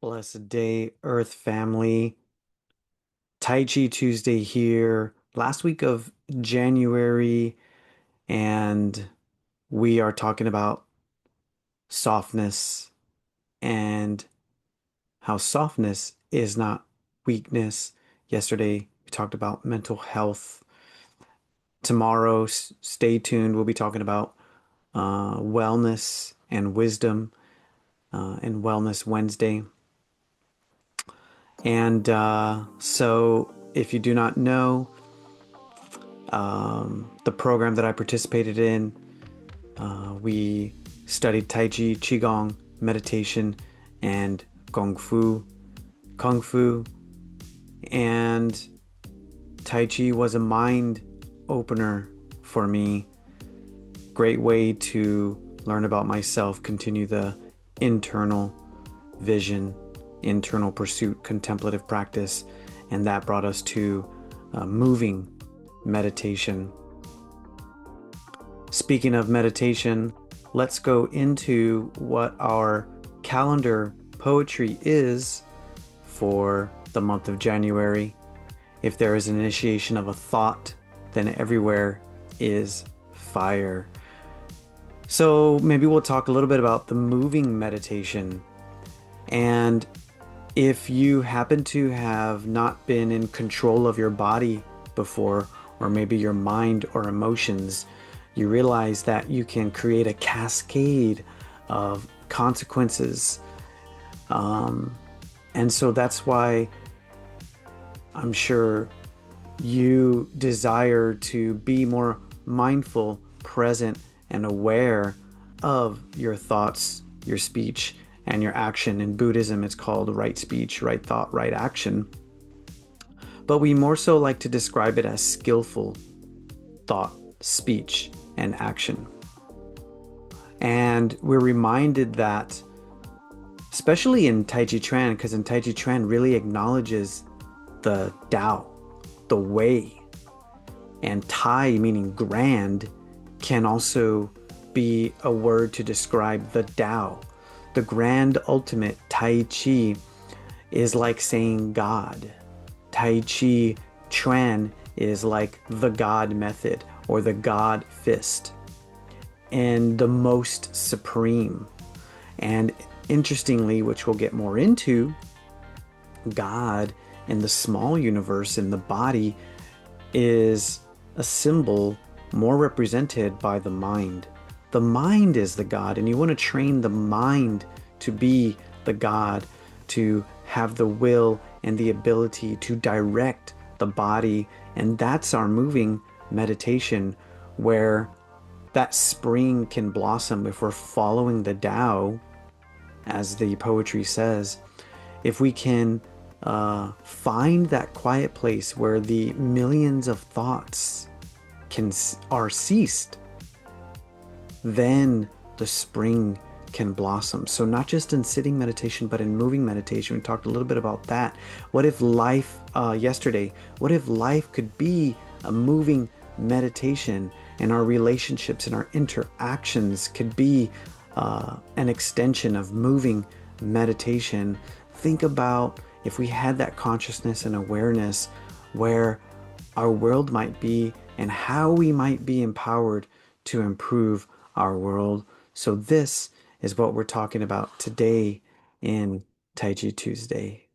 Blessed day, Earth family. Taiji Tuesday here. Last week of January, and we are talking about softness and how softness is not weakness. Yesterday, we talked about mental health. Tomorrow, stay tuned. We'll be talking about wellness and wisdom and Wellness Wednesday. And so, if you do not know, the program that I participated in, we studied Taiji, Qigong, meditation, and Kung Fu. Kung Fu and Taiji was a mind opener for me. Great way to learn about myself, continue the internal vision, internal pursuit, contemplative practice, and that brought us to moving meditation. Speaking of meditation, let's go into what our calendar poetry is for the month of January. If there is an initiation of a thought, then everywhere is fire. So maybe we'll talk a little bit about the moving meditation. And if you happen to have not been in control of your body before, or maybe your mind or emotions, you realize that you can create a cascade of consequences. And so that's why I'm sure you desire to be more mindful, present, and aware of your thoughts, your speech, and your action. In Buddhism, it's called right speech, right thought, right action. But we more so like to describe it as skillful thought, speech, and action. And we're reminded that, especially in taijiquan, because in taijiquan really acknowledges the Tao, the way. And Tai, meaning grand, can also be a word to describe the Tao. The grand ultimate, Tai Chi, is like saying God. Tai Chi Chuan is like the God method or the God fist, and the most supreme. And interestingly, which we'll get more into, God in the small universe, in the body, is a symbol more represented by the mind. The mind is the God, and you want to train the mind to be the God, to have the will and the ability to direct the body. And that's our moving meditation, where that spring can blossom if we're following the Tao, as the poetry says. If we can find that quiet place where the millions of thoughts are ceased, then the spring can blossom. So not just in sitting meditation, but in moving meditation. We talked a little bit about that. What if life, yesterday, what if life could be a moving meditation, and our relationships and our interactions could be an extension of moving meditation? Think about if we had that consciousness and awareness, where our world might be and how we might be empowered to improve our world. So this is what we're talking about today in Taiji Tuesday.